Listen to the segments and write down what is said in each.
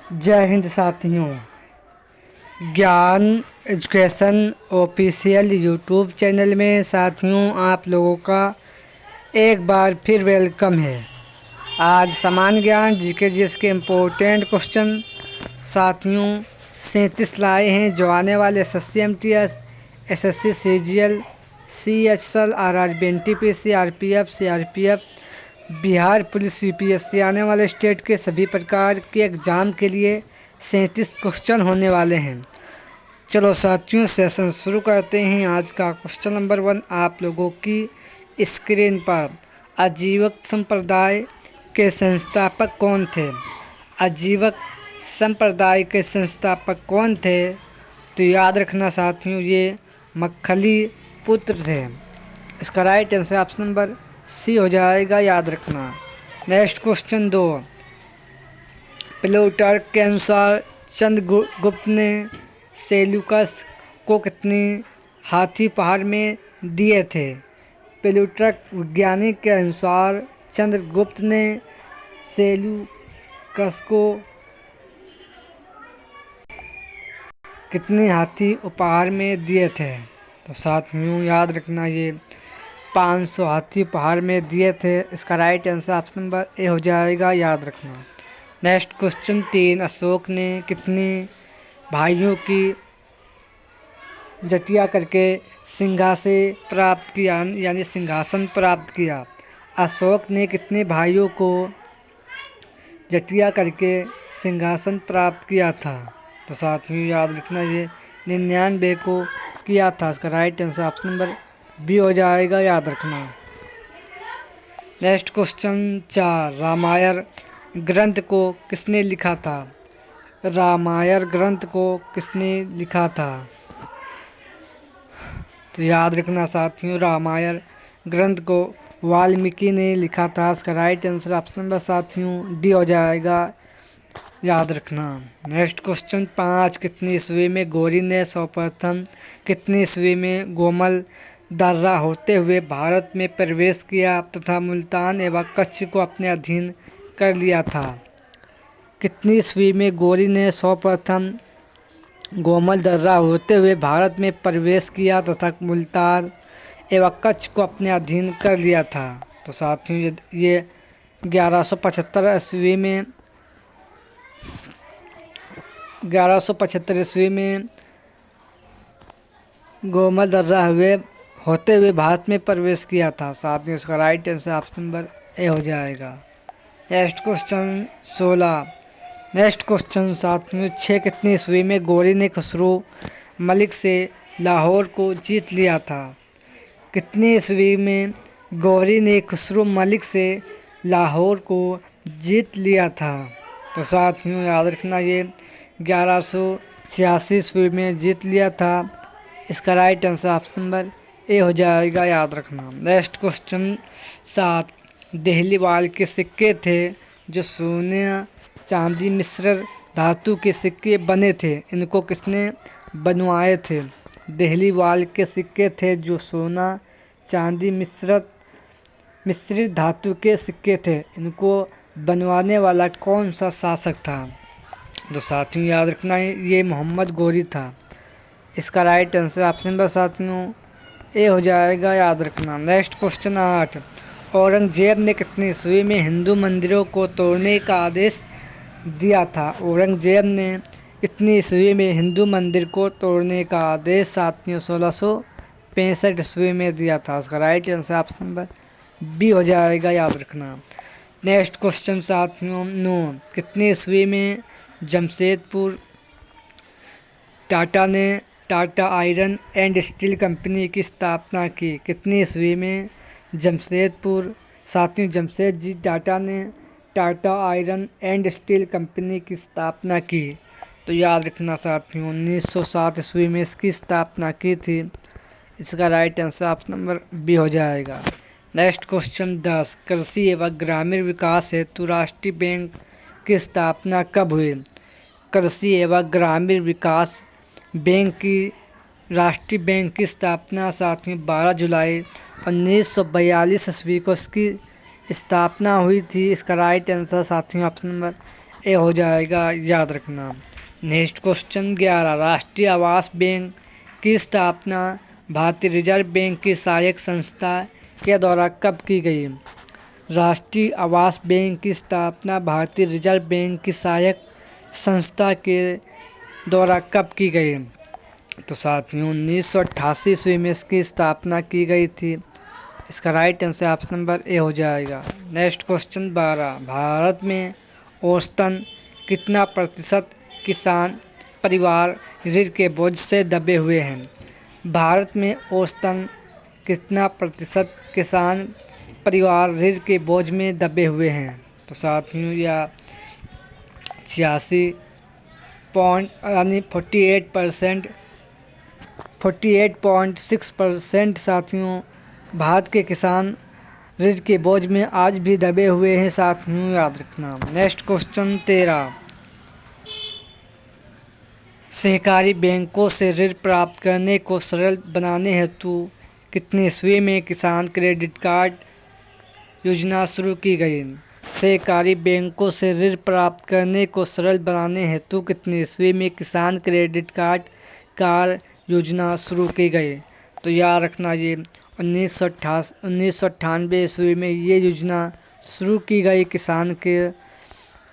जय हिंद साथियों। ज्ञान एजुकेशन ऑफिशियल यूट्यूब चैनल में साथियों आप लोगों का एक बार फिर वेलकम है। आज समान ज्ञान जीके जीएस के इम्पोर्टेंट क्वेश्चन साथियों 37 लाए हैं जो आने वाले SSC MTS SSC CGL CHL RRB NTPC RPF CRPF Bihar police UPSC आने वाले स्टेट के सभी प्रकार के एग्ज़ाम के लिए 37 क्वेश्चन होने वाले हैं। चलो साथियों सेशन शुरू करते हैं। आज का क्वेश्चन नंबर 1 आप लोगों की स्क्रीन पर आजीवक संप्रदाय के संस्थापक कौन थे? आजीवक संप्रदाय के संस्थापक कौन थे? तो याद रखना साथियों ये मक्खली पुत्र थे। इसका right answer option number C हो जाएगा, याद रखना। नेक्स्ट क्वेश्चन 2 प्लूटार्क के अनुसार चंद्रगुप्त ने सेल्यूकस को कितने हाथी पहाड़ में दिए थे? प्लूटार्क वैज्ञानिक के अनुसार चंद्रगुप्त ने सेल्यूकस को कितने हाथी उपहार में दिए थे? तो साथियों याद रखना ये 500 हाथी उपहार में दिए थे। इसका right answer option number A हो जाएगा, याद रखना। नेक्स्ट क्वेश्चन 3 अशोक ने कितने भाइयों की जटिया करके सिंहासन प्राप्त किया, यानी सिंहासन प्राप्त किया? अशोक ने कितने भाइयों को जटिया करके सिंहासन प्राप्त किया था? तो साथियों याद रखना ये 99 को किया था। इसका right answer option number B हो जाएगा, याद रखना। नेक्स्ट क्वेश्चन 4 रामायण ग्रंथ को किसने लिखा था? रामायण ग्रंथ को किसने लिखा था? तो याद रखना साथियों रामायण ग्रंथ को वाल्मीकि ने लिखा था। इसका राइट आंसर ऑप्शन नंबर साथियों डी हो जाएगा, याद रखना। नेक्स्ट क्वेश्चन 5 कितनी ईस्वी में गौरी ने सर्वप्रथम कितनी ईस्वी में गोमल दर्रा होते हुए भारत में प्रवेश किया तथा मुल्तान एवं कच्छ को अपने अधीन कर लिया था? कितनी ईस्वी में गौरी ने सर्वप्रथम गोमल दर्रा होते हुए भारत में प्रवेश किया तथा मुल्तान एवं कच्छ को अपने अधीन कर लिया था? तो साथियों ये 1175 ईस्वी में 1175 ईस्वी में गोमल दर्रा होते हुए भारत में प्रवेश किया था। साथ में इसका right answer option number A हो जाएगा। नेक्स्ट क्वेश्चन 16 नेक्स्ट क्वेश्चन 7 में 6 कितनी ईस्वी में गौरी ने खुसरो मलिक से लाहौर को जीत लिया था? कितनी ईस्वी में गौरी ने खुसरो मलिक से लाहौर को जीत लिया था? तो साथियों याद रखना ये 1186 ईस्वी में जीत लिया था। इसका right answer option number A हो जाएगा, याद रखना। नेक्स्ट क्वेश्चन 7 दिल्ली वाल के सिक्के थे जो सोने चांदी मिश्र धातु के सिक्के बने थे, इनको किसने बनवाए थे? दिल्ली वाल के सिक्के थे जो सोना चांदी मिश्रित धातु के सिक्के थे, इनको बनवाने वाला कौन सा शासक था? तो साथियों याद रखना ये मोहम्मद गौरी था। इसका राइट आंसर ऑप्शन नंबर साथियों ए हो जाएगा, याद रखना। नेक्स्ट क्वेश्चन 8 औरंगजेब ने कितनी ईस्वी में हिंदू मंदिरों को तोड़ने का आदेश दिया था? औरंगजेब ने कितनी ईस्वी में हिंदू मंदिर को तोड़ने का आदेश साथियों 1665 ईस्वी में दिया था? इसका right answer option number B हो जाएगा, याद रखना। नेक्स्ट क्वेश्चन साथियों 9 कितनी ईस्वी में जमशेदपुर टाटा ने Tata iron and steel company की स्थापना की? कितनी ईस्वी में जमशेदपुर साथियों जमशेदजी टाटा ने Tata iron and steel company की स्थापना की? तो याद रखना साथियों 1907 ईस्वी में इसकी स्थापना की थी। इसका right answer option number B हो जाएगा। नेक्स्ट क्वेश्चन 10 कृषि एवं ग्रामीण विकास हेतु राष्ट्रीय बैंक की स्थापना कब हुई? कृषि एवं ग्रामीण विकास बैंक की राष्ट्रीय बैंक की स्थापना साथियों 12 जुलाई 1942 ईस्वी को इसकी स्थापना हुई थी। इसका राइट आंसर साथियों ऑप्शन नंबर ए हो जाएगा, याद रखना। नेक्स्ट क्वेश्चन 11, राष्ट्रीय आवास बैंक की स्थापना भारतीय रिजर्व बैंक की सहायक संस्था के द्वारा कब की गई? राष्ट्रीय आवास बैंक की स्थापना भारतीय रिजर्व बैंक की सहायक संस्था के द्वारा कब की गई? तो साथियों 1988 ईस्वी में इसकी स्थापना की गई थी। इसका right answer option number A हो जाएगा। नेक्स्ट क्वेश्चन 12, भारत में औसतन कितना प्रतिशत किसान परिवार ऋण के बोझ से दबे हुए हैं? भारत में औसतन कितना प्रतिशत किसान परिवार ऋण के बोझ में दबे हुए हैं? तो साथियों या 86 पॉइंट यानी 48.6% साथियों भारत के किसान ऋण के बोझ में आज भी दबे हुए हैं साथियों, याद रखना। नेक्स्ट क्वेश्चन 13, सहकारी बैंकों से ऋण प्राप्त करने को सरल बनाने हेतु कितनी ईस्वी में किसान क्रेडिट कार्ड योजना शुरू की गई? सहकारी बैंकों से ऋण प्राप्त करने को सरल बनाने हेतु कितनी ईस्वी में किसान क्रेडिट कार्ड योजना शुरू की गई? तो याद रखना ये 1998 ईस्वी में ये योजना शुरू की गई किसान के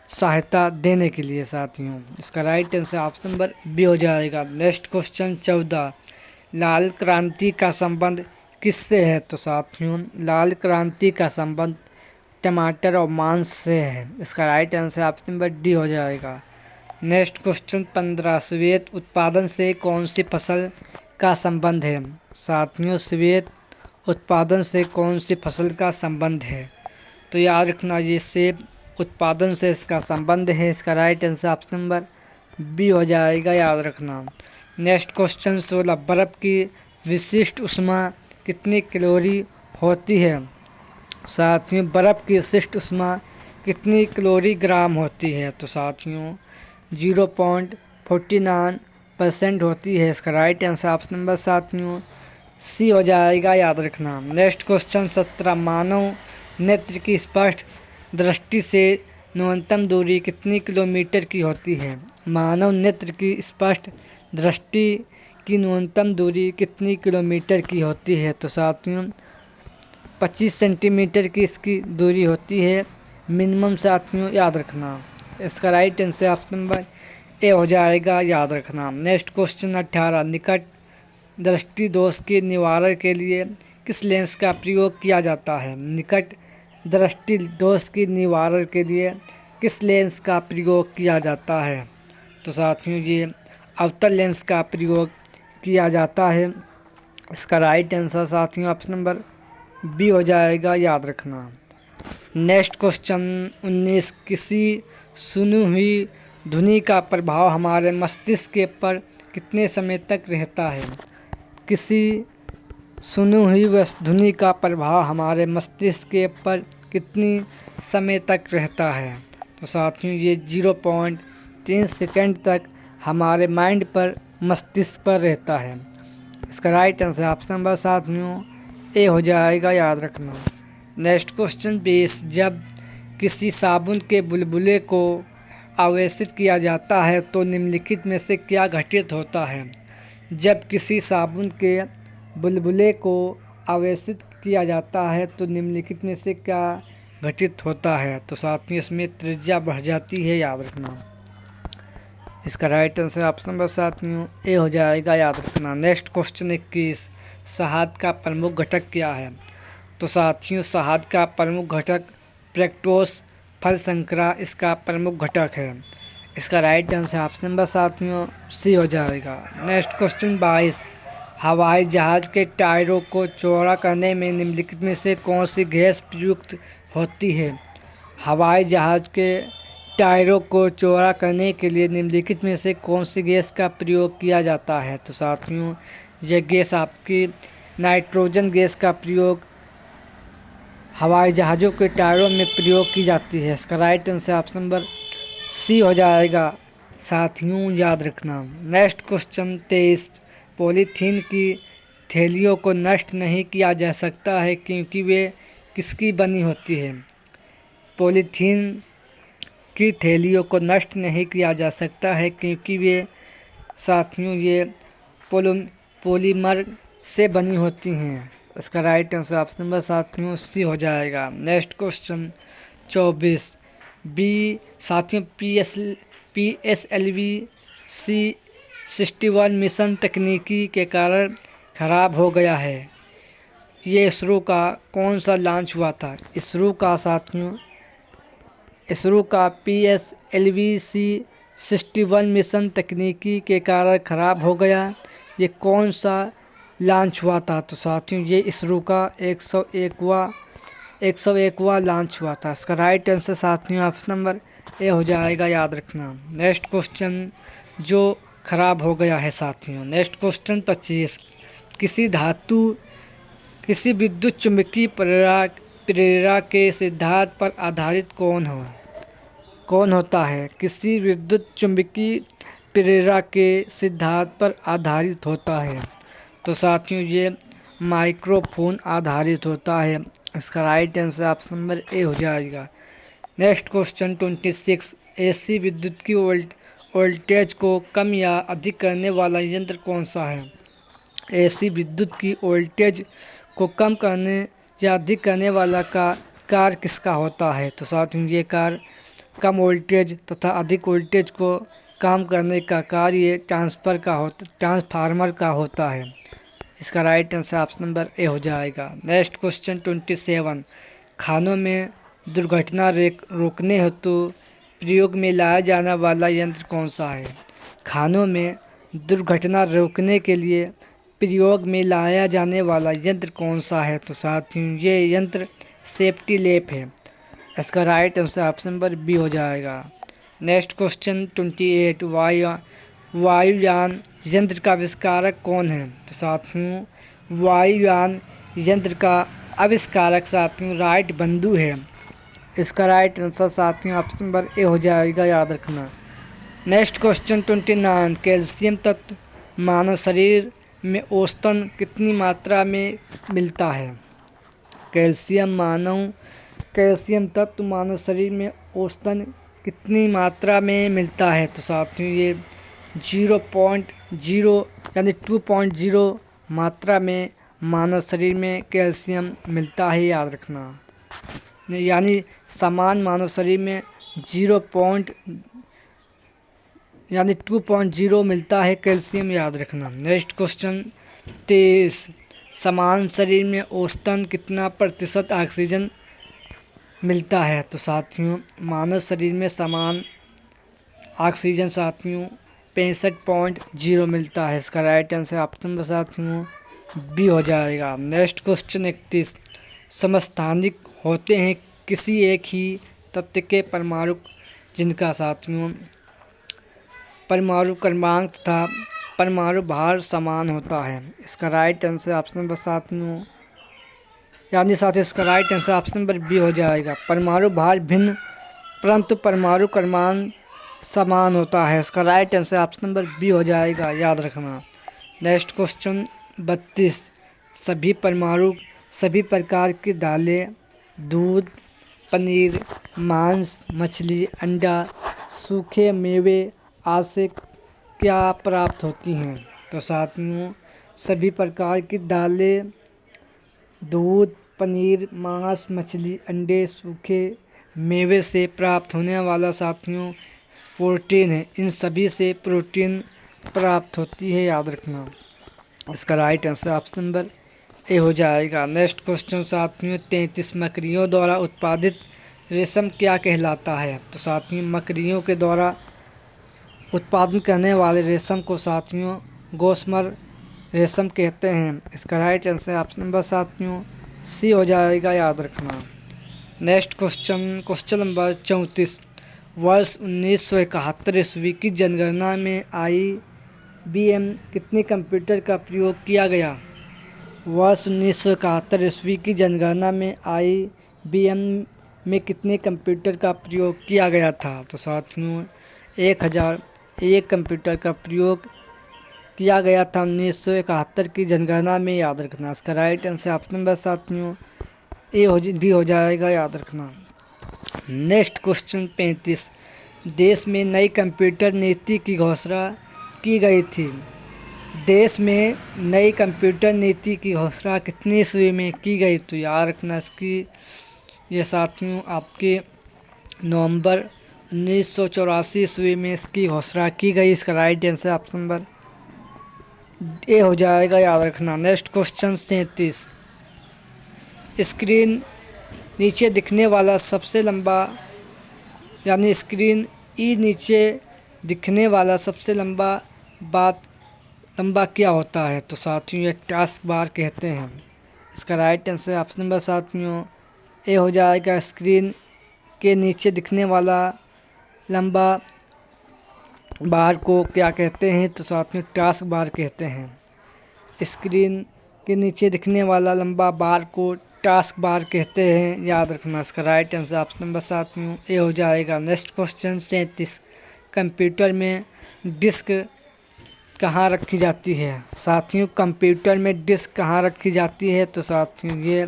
सहायता देने के लिए साथियों। इसका right answer option number B हो जाएगा। नेक्स्ट क्वेश्चन 14, लाल क्रांति का संबंध किससे है? तो साथियों लाल क्रांति का संबंध टमाटर और मांस से है। इसका right answer option number D हो जाएगा। नेक्स्ट क्वेश्चन 15, श्वेत उत्पादन से कौन सी फसल का संबंध है? साथियों श्वेत उत्पादन से कौन सी फसल का संबंध है? तो याद रखना ये सेब उत्पादन से इसका संबंध है। इसका right answer option number B हो जाएगा, याद रखना। नेक्स्ट क्वेश्चन 16, बर्फ़ की विशिष्ट ऊष्मा कितनी कैलोरी होती है? साथियों बर्फ़ की विशिष्ट ऊष्मा कितनी कैलोरीग्राम होती है? तो साथियों 0.49% होती है। इसका राइट आंसर ऑप्शन नंबर साथियों सी हो जाएगा, याद रखना। नेक्स्ट क्वेश्चन 17, मानव नेत्र की स्पष्ट दृष्टि से न्यूनतम दूरी कितनी किलोमीटर की होती है? मानव नेत्र की स्पष्ट दृष्टि की न्यूनतम दूरी कितनी किलोमीटर की होती है? तो साथियों 25 सेंटीमीटर की इसकी दूरी होती है मिनिमम साथियों, याद रखना। इसका right answer option number A हो जाएगा, याद रखना। नेक्स्ट क्वेश्चन 18, निकट दृष्टि दोष के निवारण के लिए किस लेंस का प्रयोग किया जाता है? निकट दृष्टि दोष के निवारण के लिए किस लेंस का प्रयोग किया जाता है? तो साथियों ये अवतल लेंस का प्रयोग किया जाता है। इसका राइट आंसर साथियों ऑप्शन नंबर बी हो जाएगा, याद रखना। नेक्स्ट क्वेश्चन 19, किसी सुनी हुई ध्वनि का प्रभाव हमारे मस्तिष्क पर कितने समय तक रहता है? किसी सुनी हुई ध्वनि का प्रभाव हमारे मस्तिष्क पर कितनी समय तक रहता है? तो साथियों ये 0.3 सेकंड तक हमारे माइंड पर मस्तिष्क पर रहता है। इसका राइट आंसर ऑप्शन नंबर साथियों ए हो जाएगा, याद रखना। नेक्स्ट क्वेश्चन 20, जब किसी साबुन के बुलबुले को आवेशित किया जाता है तो निम्नलिखित में से क्या घटित होता है? जब किसी साबुन के बुलबुले को आवेशित किया जाता है तो निम्नलिखित में से क्या घटित होता है? तो साथियों इसमें त्रिज्या बढ़ जाती है, याद रखना। इसका राइट आंसर ऑप्शन नंबर साथियों ए हो जाएगा, याद रखना। नेक्स्ट क्वेश्चन 21, शहद का प्रमुख घटक क्या है? तो साथियों शहद का प्रमुख घटक फ्रक्टोज फल संकरा इसका प्रमुख घटक है। इसका राइट आंसर ऑप्शन नंबर साथियों सी हो जाएगा। नेक्स्ट क्वेश्चन 22, हवाई जहाज़ के टायरों को चौड़ा करने में निम्नलिखित में से कौन सी गैस प्रयुक्त होती है? हवाई जहाज़ के टायरों को चौड़ा करने के लिए निम्नलिखित में से कौन सी गैस का प्रयोग किया जाता है? तो साथियों यह गैस आपकी नाइट्रोजन गैस का प्रयोग हवाई जहाज़ों के टायरों में प्रयोग की जाती है। इसका right answer option number C हो जाएगा साथियों, याद रखना। नेक्स्ट क्वेश्चन 23, पॉलीथीन की थैलियों को नष्ट नहीं किया जा सकता है क्योंकि वे किसकी बनी होती है? पॉलीथीन की थैलियों को नष्ट नहीं किया जा सकता है क्योंकि वे साथियों ये पॉलीमर से बनी होती हैं। इसका राइट आंसर ऑप्शन नंबर साथियों सी हो जाएगा। नेक्स्ट क्वेश्चन 24 बी साथियों PSLV C61 मिशन तकनीकी के कारण खराब हो गया है। ये इसरो का कौन सा लॉन्च हुआ था? इसरो का PSLV C61 मिशन तकनीकी के कारण खराब हो गया। ये कौन सा लॉन्च हुआ था? तो साथियों ये इसरो का 101वां लॉन्च हुआ था। इसका राइट आंसर साथियों ऑप्शन नंबर ए हो जाएगा, याद रखना। नेक्स्ट क्वेश्चन जो खराब हो गया है साथियों। नेक्स्ट क्वेश्चन 25 किसी विद्युत चुम्बकीय प्रेरणा के सिद्धांत पर आधारित कौन होता है? किसी विद्युत चुम्बकीय प्रेरणा के सिद्धांत पर आधारित होता है। तो साथियों ये माइक्रोफोन आधारित होता है। इसका right answer option number A हो जाएगा। नेक्स्ट क्वेश्चन 26 AC विद्युत की वोल्टेज को कम या अधिक करने वाला यंत्र कौन सा है? AC विद्युत की वोल्टेज को कम करने या अधिक करने वाला कार्य किसका होता है? तो साथियों ये कार्य कम वोल्टेज तथा अधिक वोल्टेज को काम करने का कार्य ट्रांसफार्मर का होता है। इसका right answer option number A हो जाएगा। नेक्स्ट क्वेश्चन 27 खानों में दुर्घटना रोकने हेतु प्रयोग में लाया जाने वाला यंत्र कौन सा है? खानों में दुर्घटना रोकने के लिए प्रयोग में लाया जाने वाला यंत्र कौन सा है? तो साथियों ये यंत्र सेफ्टी लैंप है। इसका right answer option number B हो जाएगा। नेक्स्ट क्वेश्चन 28 वायुयान यंत्र का आविष्कारक कौन है? तो साथियों वायुयान यंत्र का आविष्कारक साथियों राइट बंधु है। इसका राइट आंसर साथियों ऑप्शन नंबर ए हो जाएगा, याद रखना। नेक्स्ट क्वेश्चन 29 कैल्शियम तत्व मानव शरीर में औसतन कितनी मात्रा में मिलता है? कैल्शियम तत्व मानव शरीर में औसतन कितनी मात्रा में मिलता है? तो साथियों ये 0.0 यानी 2.0 मात्रा में मानव शरीर में कैल्शियम मिलता है, याद रखना। यानी समान मानव शरीर में 2.0 मिलता है कैल्शियम, याद रखना। नेक्स्ट क्वेश्चन 23 समान शरीर में औसतन कितना प्रतिशत ऑक्सीजन मिलता है? तो साथियों मानव शरीर में समान ऑक्सीजन साथियों 65.0 मिलता है। इसका राइट आंसर ऑप्शन साथियों बी हो जाएगा। नेक्स्ट क्वेश्चन 31 समस्थानिक होते हैं किसी एक ही तत्व के परमाणु जिनका साथियों परमाणु क्रमांक तथा परमाणु भार समान होता है। इसका राइट आंसर ऑप्शन नंबर साथियों इसका right answer option number B हो जाएगा। परमाणु भार भिन्न परंतु परमाणु क्रमांक समान होता है। इसका right answer option number B हो जाएगा, याद रखना। नेक्स्ट क्वेश्चन 32 सभी प्रकार की दालें, दूध, पनीर, मांस, मछली, अंडा, सूखे मेवे आदि से क्या प्राप्त होती हैं? तो साथियों सभी प्रकार की दालें, दूध, पनीर, मांस, मछली, अंडे, सूखे मेवे से प्राप्त होने वाला साथियों प्रोटीन है। इन सभी से प्रोटीन प्राप्त होती है, याद रखना। इसका right answer option number A हो जाएगा। नेक्स्ट क्वेश्चन साथियों 33 मकड़ियों द्वारा उत्पादित रेशम क्या कहलाता है? तो साथियों मकड़ियों के द्वारा उत्पादन करने वाले रेशम को साथियों गोस्मर रेशम कहते हैं। इसका राइट आंसर ऑप्शन नंबर साथियों सी हो जाएगा, याद रखना। नेक्स्ट क्वेश्चन नंबर 34 वर्ष 1971 ईस्वी की जनगणना में IBM कितने कंप्यूटर का प्रयोग किया गया? वर्ष 1971 ईस्वी की जनगणना में IBM में कितने कंप्यूटर का प्रयोग किया गया था? तो साथियों 1001 कंप्यूटर का प्रयोग किया गया था 1971 की जनगणना में, याद रखना। इसका राइट आंसर ऑप्शन नंबर साथियों डी हो जाएगा, याद रखना। नेक्स्ट क्वेश्चन 35 देश में नई कंप्यूटर नीति की घोषणा की गई थी। देश में नई कंप्यूटर नीति की घोषणा कितनी ईस्वी में की गई? तो याद रखना इसकी ये साथियों आपके नवंबर 1984 ईस्वी में इसकी घोषणा की गई। इसका right answer option number A हो जाएगा, याद रखना। Next question 37। स्क्रीन नीचे दिखने वाला सबसे लंबा यानी स्क्रीन ई नीचे दिखने वाला सबसे लंबा क्या होता है? तो साथियों ये टास्क बार कहते हैं। इसका राइट आंसर ऑप्शन नंबर साथियों ए हो जाएगा। स्क्रीन के नीचे दिखने वाला लंबा बार को क्या कहते हैं? तो साथियों टास्क बार कहते हैं। स्क्रीन के नीचे दिखने वाला लंबा बार को टास्क बार कहते हैं, याद रखना। इसका राइट आंसर ऑप्शन नंबर साथियों ए हो जाएगा। Next question 37। कंप्यूटर में डिस्क कहाँ रखी जाती है? साथियों कंप्यूटर में डिस्क कहाँ रखी जाती है? तो साथियों ये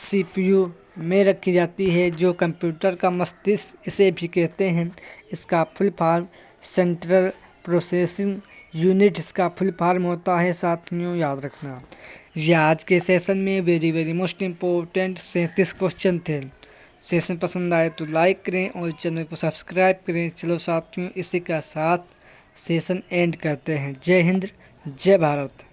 CPU में रखी जाती है, जो कंप्यूटर का मस्तिष्क इसे भी कहते हैं। इसका full form central processing unit इसका फुल फॉर्म होता है साथियों, याद रखना। ये आज के सेशन में वेरी मोस्ट इम्पोर्टेंट 37 क्वेश्चन थे। सेशन पसंद आए तो लाइक करें और चैनल को सब्सक्राइब करें। चलो साथियों इसी के साथ सेशन एंड करते हैं। जय हिंद, जय भारत।